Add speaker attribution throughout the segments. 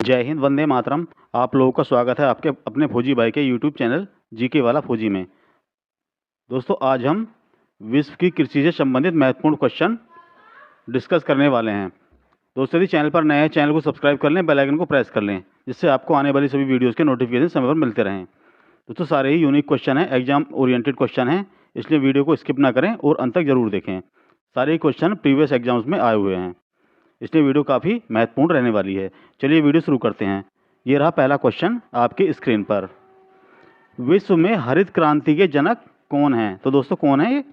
Speaker 1: जय हिंद, वंदे मातरम। आप लोगों का स्वागत है आपके अपने फौजी भाई के यूट्यूब चैनल जीके वाला फौजी में। दोस्तों, आज हम विश्व की कृषि से संबंधित महत्वपूर्ण क्वेश्चन डिस्कस करने वाले हैं। दोस्तों, यदि चैनल पर नए हैं, चैनल को सब्सक्राइब कर लें, बेल आइकन को प्रेस कर लें, जिससे आपको आने वाली सभी वीडियोज़ के नोटिफिकेशन समय पर मिलते रहें। दोस्तों, सारे ही यूनिक क्वेश्चन हैं, एग्जाम ओरिएंटेड क्वेश्चन हैं, इसलिए वीडियो को स्किप ना करें और अंत तक जरूर देखें। सारे ही क्वेश्चन प्रीवियस एग्जाम्स में आए हुए हैं, इसलिए वीडियो काफ़ी महत्वपूर्ण रहने वाली है। चलिए वीडियो शुरू करते हैं। ये रहा पहला क्वेश्चन आपकी स्क्रीन पर। विश्व में हरित क्रांति के जनक कौन हैं? तो दोस्तों, कौन है ये?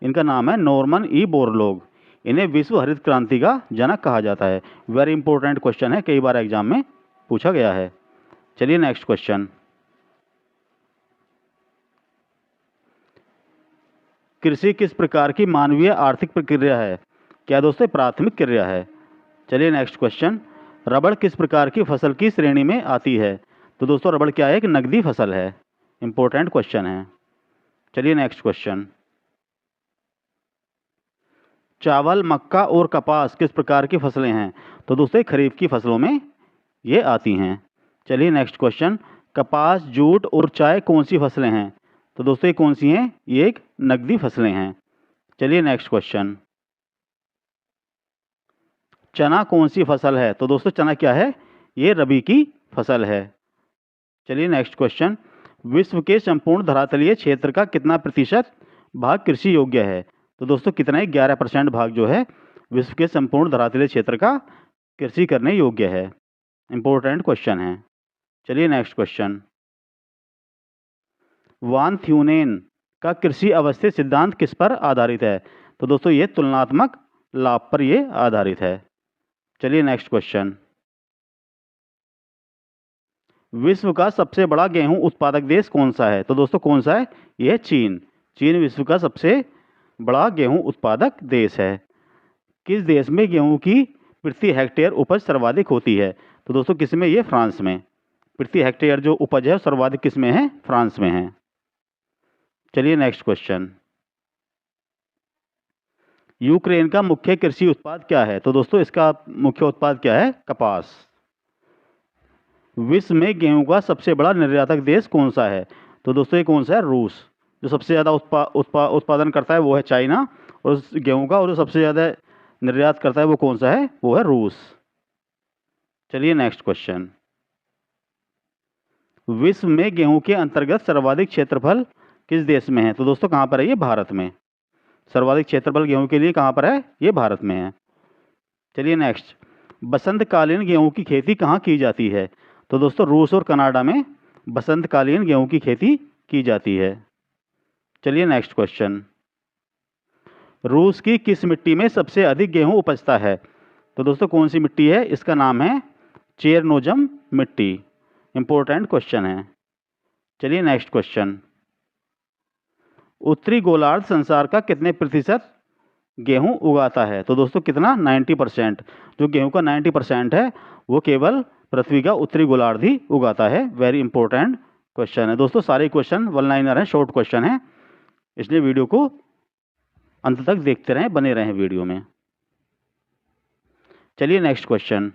Speaker 1: इनका नाम है नॉर्मन ई बोरलॉग। इन्हें विश्व हरित क्रांति का जनक कहा जाता है। वेरी इंपॉर्टेंट क्वेश्चन है, कई बार एग्जाम में पूछा गया है। चलिए नेक्स्ट क्वेश्चन। कृषि किस प्रकार की मानवीय आर्थिक प्रक्रिया है? क्या दोस्तों? प्राथमिक क्रिया है। चलिए नेक्स्ट क्वेश्चन। रबड़ किस प्रकार की फसल की श्रेणी में आती है? तो दोस्तों, रबड़ क्या है? एक नकदी फसल है। इंपॉर्टेंट क्वेश्चन है। चलिए नेक्स्ट क्वेश्चन। चावल, मक्का और कपास किस प्रकार की फसलें हैं? तो दोस्तों, खरीफ की फसलों में ये आती हैं। चलिए नेक्स्ट क्वेश्चन। कपास, जूट और चाय कौन सी फसलें हैं? तो दोस्तों, ये कौन सी हैं? ये एक नकदी फसलें हैं। चलिए नेक्स्ट क्वेश्चन। चना कौन सी फसल है? तो दोस्तों, चना क्या है? ये रबी की फसल है। चलिए नेक्स्ट क्वेश्चन। विश्व के संपूर्ण धरातलीय क्षेत्र का कितना प्रतिशत भाग कृषि योग्य है? तो दोस्तों, कितना है? 11% भाग जो है विश्व के संपूर्ण धरातलीय क्षेत्र का कृषि करने योग्य है। इंपॉर्टेंट क्वेश्चन है। चलिए नेक्स्ट क्वेश्चन। वान थ्यूनेन का कृषि अवस्थित सिद्धांत किस पर आधारित है? तो दोस्तों, ये तुलनात्मक लाभ पर ये आधारित है। चलिए नेक्स्ट क्वेश्चन। विश्व का सबसे बड़ा गेहूं उत्पादक देश कौन सा है? तो दोस्तों, कौन सा है? यह चीन। चीन विश्व का सबसे बड़ा गेहूं उत्पादक देश है। किस देश में गेहूं की प्रति हेक्टेयर उपज सर्वाधिक होती है? तो दोस्तों, किस में? ये फ्रांस में। प्रति हेक्टेयर जो उपज है सर्वाधिक किस में है? फ्रांस में है। चलिए नेक्स्ट क्वेश्चन। यूक्रेन का मुख्य कृषि उत्पाद क्या है? तो दोस्तों, इसका मुख्य उत्पाद क्या है? कपास। विश्व में गेहूं का सबसे बड़ा निर्यातक देश कौन सा है? तो दोस्तों, ये कौन सा है? रूस। जो सबसे ज़्यादा उत्पादन करता है वो है चाइना, और गेहूं का, और जो सबसे ज़्यादा निर्यात करता है वो कौन सा है? वो है रूस। चलिए नेक्स्ट क्वेश्चन। विश्व में गेहूं के अंतर्गत सर्वाधिक क्षेत्रफल किस देश में है? तो दोस्तों, कहाँ पर है? ये भारत में। सर्वाधिक क्षेत्रफल गेहूं के लिए कहाँ पर है? ये भारत में है। चलिए नेक्स्ट। बसंतकालीन गेहूं की खेती कहाँ की जाती है? तो दोस्तों, रूस और कनाडा में बसंतकालीन गेहूं की खेती की जाती है। चलिए नेक्स्ट क्वेश्चन। रूस की किस मिट्टी में सबसे अधिक गेहूं उपजता है? तो दोस्तों, कौन सी मिट्टी है? इसका नाम है चेरनोजम मिट्टी। इंपॉर्टेंट क्वेश्चन है। चलिए नेक्स्ट क्वेश्चन। उत्तरी गोलार्ध संसार का कितने प्रतिशत गेहूं उगाता है? तो दोस्तों, कितना? 90%। जो गेहूं का 90% है वो केवल पृथ्वी का उत्तरी गोलार्ध ही उगाता है। वेरी इंपॉर्टेंट क्वेश्चन है। दोस्तों, सारे क्वेश्चन वन लाइनर हैं, शॉर्ट क्वेश्चन है, इसलिए वीडियो को अंत तक देखते रहें, बने रहें वीडियो में। चलिए नेक्स्ट क्वेश्चन।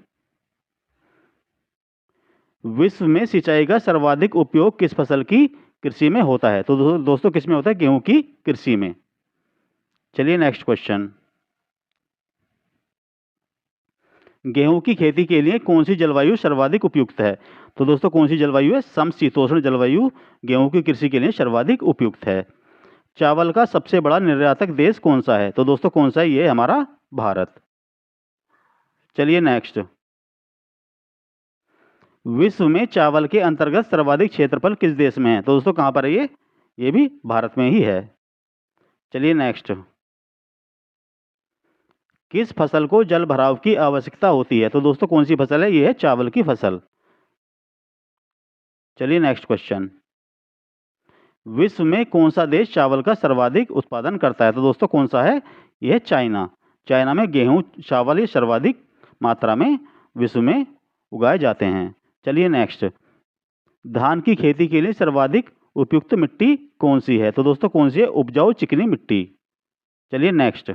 Speaker 1: विश्व में सिंचाई का सर्वाधिक उपयोग किस फसल की कृषि में होता है? तो दोस्तों, किस में होता है? गेहूं की कृषि में। चलिए नेक्स्ट क्वेश्चन। गेहूं की खेती के लिए कौन सी जलवायु सर्वाधिक उपयुक्त है? तो दोस्तों, कौन सी जलवायु है? समशीतोष्ण जलवायु गेहूं की कृषि के लिए सर्वाधिक उपयुक्त है। चावल का सबसे बड़ा निर्यातक देश कौन सा है? तो दोस्तों, कौन सा है? ये हमारा भारत। चलिए नेक्स्ट। विश्व में चावल के अंतर्गत सर्वाधिक क्षेत्रफल किस देश में है? तो दोस्तों, कहां पर है ये? ये भी भारत में ही है। चलिए नेक्स्ट। किस फसल को जल भराव की आवश्यकता होती है? तो दोस्तों, कौन सी फसल है? ये है चावल की फसल। चलिए नेक्स्ट क्वेश्चन। विश्व में कौन सा देश चावल का सर्वाधिक उत्पादन करता है? तो दोस्तों, कौन सा है? यह है चाइना। चाइना में गेहूं, चावल ये सर्वाधिक मात्रा में विश्व में उगाए जाते हैं। चलिए नेक्स्ट। धान की खेती के लिए सर्वाधिक उपयुक्त मिट्टी कौन सी है? तो दोस्तों, कौन सी है? उपजाऊ चिकनी मिट्टी। चलिए नेक्स्ट।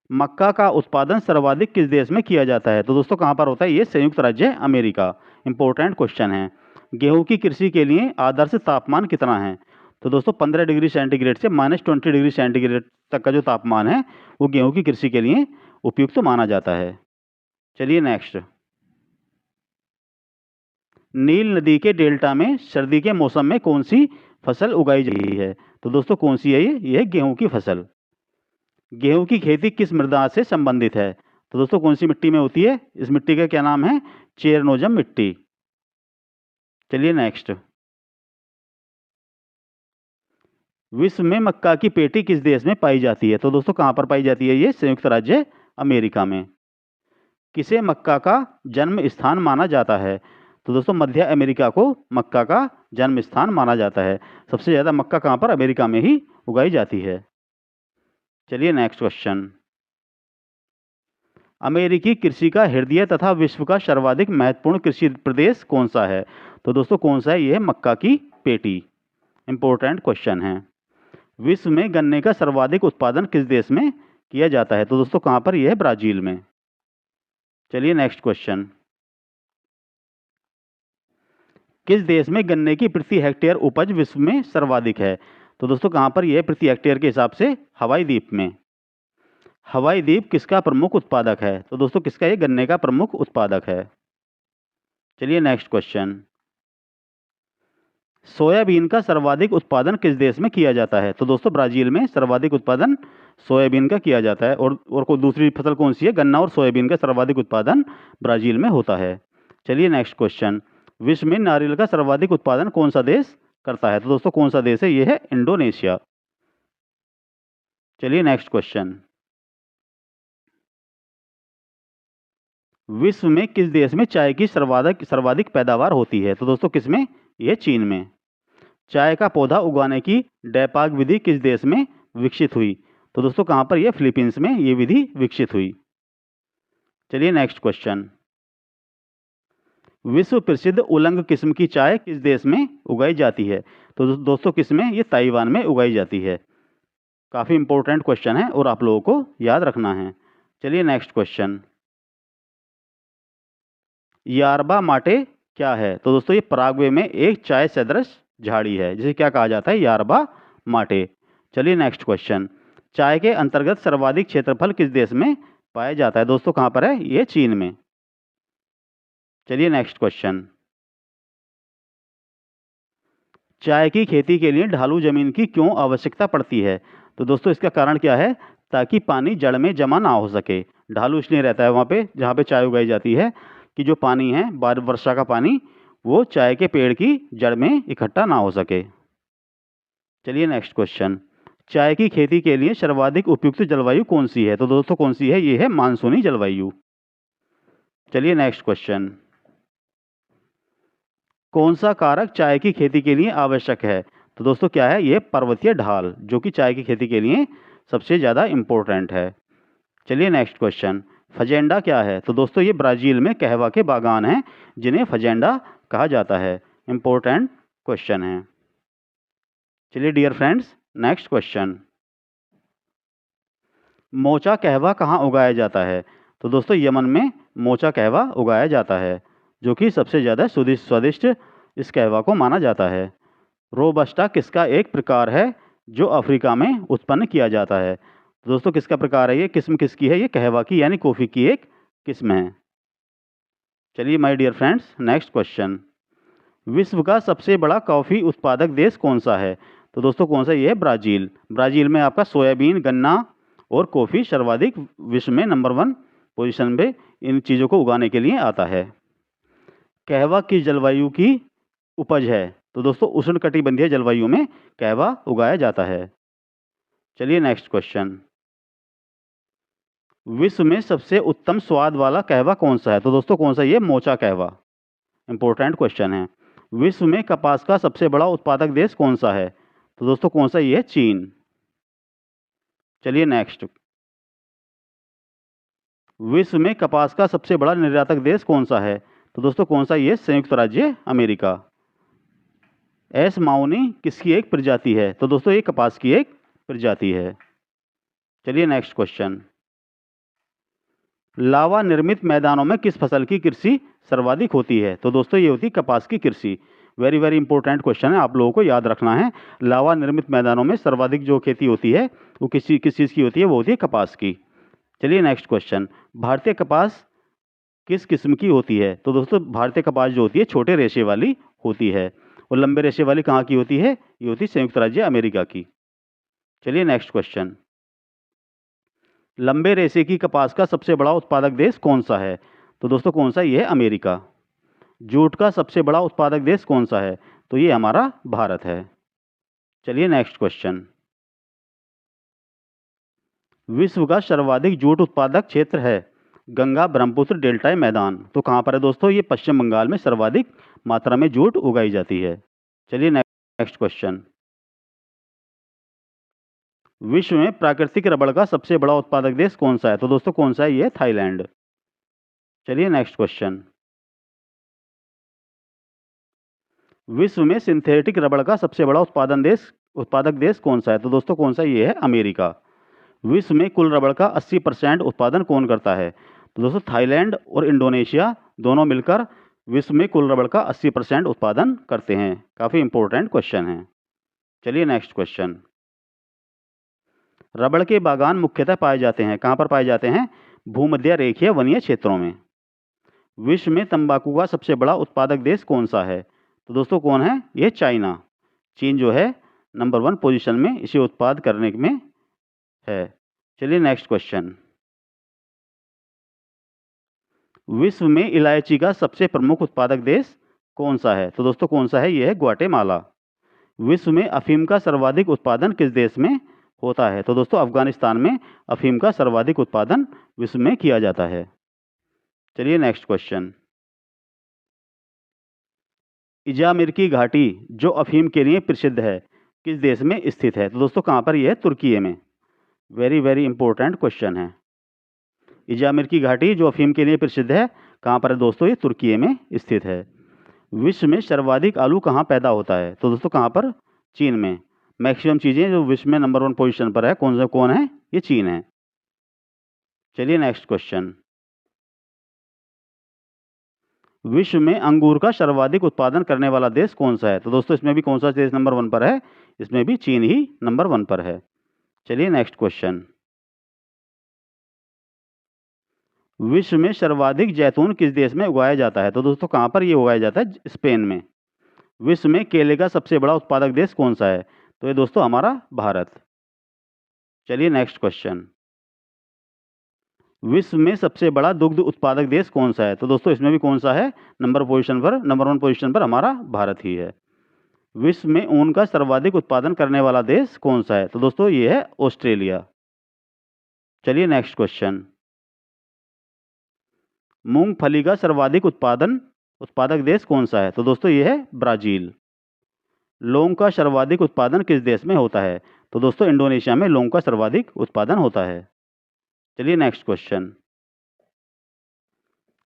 Speaker 1: मक्का का उत्पादन सर्वाधिक किस देश में किया जाता है? तो दोस्तों कहाँ पर होता है ये? संयुक्त राज्य अमेरिका। इंपॉर्टेंट क्वेश्चन है। गेहूं की कृषि के लिए आदर्श तापमान कितना है? तो दोस्तों 15 डिग्री सेंटीग्रेड से -20 डिग्री सेंटीग्रेड तक का जो तापमान है वो गेहूं की कृषि के लिए उपयुक्त माना जाता है। चलिए नेक्स्ट। नील नदी के डेल्टा में सर्दी के मौसम में कौन सी फसल उगाई जाती है? तो दोस्तों कौन सी है ये है गेहूं की फसल। गेहूं की खेती किस मृदा से संबंधित है? तो दोस्तों कौन सी मिट्टी में होती है? इस मिट्टी का क्या नाम है? चेरनोजम मिट्टी। चलिए नेक्स्ट। विश्व में मक्का की पेटी किस देश में पाई जाती है? तो दोस्तों कहां पर पाई जाती है ये? संयुक्त राज्य अमेरिका में। किसे मक्का का जन्म स्थान माना जाता है? तो दोस्तों मध्य अमेरिका को मक्का का जन्म स्थान माना जाता है। सबसे ज्यादा मक्का कहां पर? अमेरिका में ही उगाई जाती है। चलिए नेक्स्ट क्वेश्चन। अमेरिकी कृषि का हृदय तथा विश्व का सर्वाधिक महत्वपूर्ण कृषि प्रदेश कौन सा है? तो दोस्तों कौन सा है? यह है मक्का की पेटी। इंपॉर्टेंट क्वेश्चन है। विश्व में गन्ने का सर्वाधिक उत्पादन किस देश में किया जाता है? तो दोस्तों कहां पर? यह है ब्राजील में। चलिए नेक्स्ट क्वेश्चन। किस देश में गन्ने की प्रति हेक्टेयर उपज विश्व में सर्वाधिक है? तो दोस्तों कहां पर? यह प्रति हेक्टेयर के हिसाब से हवाई द्वीप में। हवाई द्वीप किसका प्रमुख उत्पादक है? तो दोस्तों किसका? ये गन्ने का प्रमुख उत्पादक है। चलिए नेक्स्ट क्वेश्चन। सोयाबीन का सर्वाधिक उत्पादन किस देश में किया जाता है? तो दोस्तों ब्राजील में सर्वाधिक उत्पादन सोयाबीन का किया जाता है। और कोई दूसरी फसल कौन सी है? गन्ना और सोयाबीन का सर्वाधिक उत्पादन ब्राजील में होता है। चलिए नेक्स्ट क्वेश्चन। विश्व में नारियल का सर्वाधिक उत्पादन कौन सा देश करता है? तो दोस्तों कौन सा देश है? यह है इंडोनेशिया। चलिए नेक्स्ट क्वेश्चन। विश्व में किस देश में चाय की सर्वाधिक पैदावार होती है? तो दोस्तों किसमें? यह चीन में। चाय का पौधा उगाने की डैपाग विधि किस देश में विकसित हुई? तो दोस्तों कहां पर? यह फिलीपींस में यह विधि विकसित हुई। चलिए नेक्स्ट क्वेश्चन। विश्व प्रसिद्ध उलंग किस्म की चाय किस देश में उगाई जाती है? तो दोस्तों किसमें? ये ताइवान में उगाई जाती है। काफी इंपॉर्टेंट क्वेश्चन है और आप लोगों को याद रखना है। चलिए नेक्स्ट क्वेश्चन। यारबा माटे क्या है? तो दोस्तों ये पराग्वे में एक चाय सदृश झाड़ी है जिसे क्या कहा जाता है? यारबा माटे। चलिए नेक्स्ट क्वेश्चन। चाय के अंतर्गत सर्वाधिक क्षेत्रफल किस देश में पाया जाता है? दोस्तों कहां पर है? ये चीन में। चलिए नेक्स्ट क्वेश्चन। चाय की खेती के लिए ढालू जमीन की क्यों आवश्यकता पड़ती है? तो दोस्तों इसका कारण क्या है? ताकि पानी जड़ में जमा ना हो सके। ढालू इसलिए रहता है वहां पे जहां पे चाय उगाई जाती है कि जो पानी है वर्षा का पानी वो चाय के पेड़ की जड़ में इकट्ठा ना हो सके। चलिए नेक्स्ट क्वेश्चन। चाय की खेती के लिए सर्वाधिक उपयुक्त जलवायु कौन सी है? तो दोस्तों कौन सी है? ये है मानसूनी जलवायु। चलिए नेक्स्ट क्वेश्चन। कौन सा कारक चाय की खेती के लिए आवश्यक है? तो दोस्तों क्या है? ये पर्वतीय ढाल जो कि चाय की खेती के लिए सबसे ज़्यादा इम्पोर्टेंट है। चलिए नेक्स्ट क्वेश्चन। फजेंडा क्या है? तो दोस्तों ये ब्राज़ील में कहवा के बागान हैं जिन्हें फजेंडा कहा जाता है। इम्पोर्टेंट क्वेश्चन है। चलिए dear friends next question. Mocha कहवा कहाँ उगाया जाता है? तो दोस्तों यमन में मोचा कहवा उगाया जाता है जो कि सबसे ज़्यादा स्वादिष्ट इस कहवा को माना जाता है। रोबस्टा किसका एक प्रकार है जो अफ्रीका में उत्पन्न किया जाता है? तो दोस्तों किसका प्रकार है ये? किस्म किसकी है? ये कहवा की यानी कॉफ़ी की एक किस्म है। चलिए my dear friends next question. विश्व का सबसे बड़ा कॉफ़ी उत्पादक देश कौन सा है? तो दोस्तों कौन सा? ये है ब्राज़ील। ब्राज़ील में आपका सोयाबीन, गन्ना और कॉफ़ी सर्वाधिक विश्व में नंबर 1 पोजीशन पे इन चीज़ों को उगाने के लिए आता है। कहवा किस जलवायु की उपज है? तो दोस्तों उष्णकटिबंधीय जलवायु में कहवा उगाया जाता है। चलिए नेक्स्ट क्वेश्चन। विश्व में सबसे उत्तम स्वाद वाला कहवा कौन सा है? तो दोस्तों कौन सा? ये मोचा कहवा। इंपॉर्टेंट क्वेश्चन है। विश्व में कपास का सबसे बड़ा उत्पादक देश कौन सा है? तो दोस्तों कौन सा? ये है चीन। चलिए नेक्स्ट। विश्व में कपास का सबसे बड़ा निर्यातक देश कौन सा है? तो दोस्तों कौन सा? ये संयुक्त राज्य अमेरिका। एस माउनी किसकी एक प्रजाति है? तो दोस्तों ये कपास की एक प्रजाति है। चलिए नेक्स्ट क्वेश्चन। लावा निर्मित मैदानों में किस फसल की कृषि सर्वाधिक होती है? तो दोस्तों ये होती है कपास की कृषि। वेरी वेरी इंपॉर्टेंट क्वेश्चन है, आप लोगों को याद रखना है। लावा निर्मित मैदानों में सर्वाधिक जो खेती होती है वो किस चीज़ की होती है? वो होती है कपास की। चलिए नेक्स्ट क्वेश्चन, भारतीय कपास किस किस्म की होती है? तो दोस्तों भारतीय कपास जो होती है छोटे रेशे वाली होती है, और लंबे रेशे वाली कहाँ की होती है? ये होती है संयुक्त राज्य अमेरिका की। चलिए नेक्स्ट क्वेश्चन, लंबे रेशे की कपास का सबसे बड़ा उत्पादक देश कौन सा है? तो दोस्तों कौन सा? ये है अमेरिका। जूट का सबसे बड़ा उत्पादक देश कौन सा है? तो ये हमारा भारत है। चलिए नेक्स्ट क्वेश्चन, विश्व का सर्वाधिक जूट उत्पादक क्षेत्र है गंगा ब्रह्मपुत्र डेल्टाई मैदान, तो कहाँ पर है दोस्तों? ये पश्चिम बंगाल में सर्वाधिक मात्रा में जूट उगाई जाती है। चलिए नेक्स्ट क्वेश्चन, विश्व में प्राकृतिक रबड़ का सबसे बड़ा उत्पादक देश कौन सा है? तो दोस्तों कौन सा है? ये थाईलैंड। चलिए नेक्स्ट क्वेश्चन, विश्व में सिंथेटिक रबड़ का सबसे बड़ा उत्पादक देश कौन सा है? तो दोस्तों कौन सा? ये है अमेरिका। विश्व में कुल रबड़ का 80% उत्पादन कौन करता है? तो दोस्तों थाईलैंड और इंडोनेशिया दोनों मिलकर विश्व में कुल रबड़ का 80% उत्पादन करते हैं। काफ़ी इंपॉर्टेंट क्वेश्चन है। चलिए नेक्स्ट क्वेश्चन, रबड़ के बागान मुख्यतः पाए जाते हैं कहाँ पर पाए जाते हैं? भूमध्य रेखीय वनीय क्षेत्रों में। विश्व में तंबाकू का सबसे बड़ा उत्पादक देश कौन सा है? तो दोस्तों कौन है? यह चाइना। चीन जो है नंबर 1 पोजीशन में इसे उत्पाद करने में है। चलिए नेक्स्ट क्वेश्चन, विश्व में इलायची का सबसे प्रमुख उत्पादक देश कौन सा है? तो दोस्तों कौन सा है? यह है ग्वाटेमाला। विश्व में अफीम का सर्वाधिक उत्पादन किस देश में होता है? तो दोस्तों अफगानिस्तान में अफीम का सर्वाधिक उत्पादन विश्व में किया जाता है। चलिए नेक्स्ट क्वेश्चन, इजामिर की घाटी जो अफीम के लिए प्रसिद्ध है किस देश में स्थित है? तो दोस्तों कहाँ पर? यह है तुर्की में। वेरी वेरी इंपॉर्टेंट क्वेश्चन है। इजामिर की घाटी जो अफीम के लिए प्रसिद्ध है कहाँ पर है दोस्तों? ये तुर्की में स्थित है। विश्व में सर्वाधिक आलू कहाँ पैदा होता है? तो दोस्तों कहाँ पर? चीन में। मैक्सिमम चीज़ें जो विश्व में नंबर 1 पोजीशन पर है कौन है? ये चीन है। चलिए नेक्स्ट क्वेश्चन, विश्व में अंगूर का सर्वाधिक उत्पादन करने वाला देश कौन सा है? तो दोस्तों इसमें भी कौन सा देश नंबर 1 पर है? इसमें भी चीन ही नंबर 1 पर है। चलिए नेक्स्ट क्वेश्चन, विश्व में सर्वाधिक जैतून किस देश में उगाया जाता है? तो दोस्तों कहाँ पर ये उगाया जाता है? स्पेन में। विश्व में केले का सबसे बड़ा उत्पादक देश कौन सा है? तो ये दोस्तों हमारा भारत। चलिए नेक्स्ट क्वेश्चन, विश्व में सबसे बड़ा दुग्ध उत्पादक देश कौन सा है? तो दोस्तों इसमें भी कौन सा है? नंबर 1 पोजीशन पर हमारा भारत ही है। विश्व में ऊन का सर्वाधिक उत्पादन करने वाला देश कौन सा है? तो दोस्तों ये है ऑस्ट्रेलिया। चलिए नेक्स्ट क्वेश्चन, मूंगफली का सर्वाधिक उत्पादक देश कौन सा है? तो दोस्तों ये है ब्राजील। लौंग का सर्वाधिक उत्पादन किस देश में होता है? तो दोस्तों इंडोनेशिया में लौंग का सर्वाधिक उत्पादन होता है। चलिए नेक्स्ट क्वेश्चन,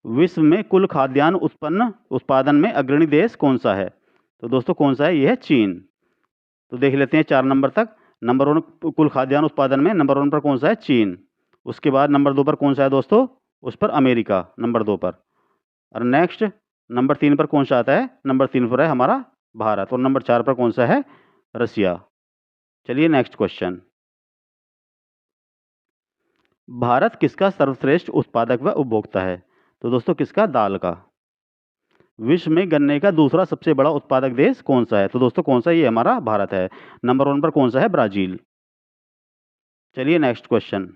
Speaker 1: विश्व में कुल खाद्यान्न उत्पादन में अग्रणी देश कौन सा है? तो दोस्तों कौन सा है? यह है चीन। तो देख लेते हैं 4 नंबर तक। नंबर 1 कुल खाद्यान्न उत्पादन में नंबर 1 पर कौन सा है? चीन। उसके बाद नंबर 2 पर कौन सा है दोस्तों? उस पर अमेरिका नंबर 2 पर। और नेक्स्ट नंबर 3 पर कौन सा आता है? नंबर 3 पर है हमारा भारत। और नंबर 4 पर कौन सा है? रसिया। चलिए नेक्स्ट क्वेश्चन, भारत किसका सर्वश्रेष्ठ उत्पादक व उपभोक्ता है? तो दोस्तों किसका? दाल का। विश्व में गन्ने का दूसरा सबसे बड़ा उत्पादक देश कौन सा है? तो दोस्तों कौन सा? ये हमारा भारत है। नंबर 1 पर कौन सा है? ब्राजील। चलिए नेक्स्ट क्वेश्चन,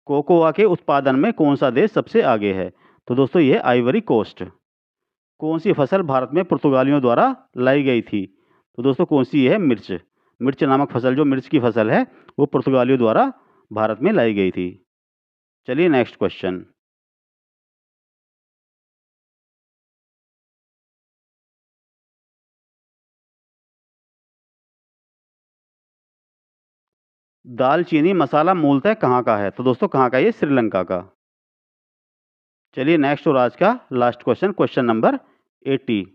Speaker 1: कोकोआ के उत्पादन में कौन सा देश सबसे आगे है? तो दोस्तों ये आइवरी कोस्ट। कौन सी फसल भारत में पुर्तगालियों द्वारा लाई गई थी? तो दोस्तों कौन सी है? मिर्च। मिर्च नामक फसल, जो मिर्च की फसल है, वो पुर्तगालियों द्वारा भारत में लाई गई थी। चलिए नेक्स्ट क्वेश्चन, दालचीनी मसाला मूलतः कहाँ का है? तो दोस्तों कहाँ का? ये श्रीलंका का। चलिए नेक्स्ट और आज का last question, question number 80,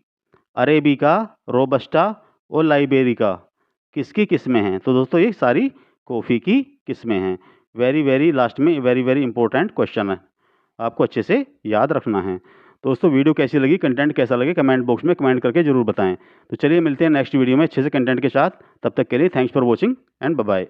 Speaker 1: arabica, robusta और लाइबेरिका किसकी किस्में हैं? तो दोस्तों ये सारी कॉफ़ी की किस्में हैं। वेरी लास्ट में वेरी इंपॉर्टेंट क्वेश्चन है, आपको अच्छे से याद रखना है। दोस्तों वीडियो कैसी लगी, कंटेंट कैसा लगे, कमेंट बॉक्स में कमेंट करके जरूर बताएं। तो चलिए मिलते हैं नेक्स्ट वीडियो में अच्छे से कंटेंट के साथ। तब तक के लिए thanks for watching and bye bye.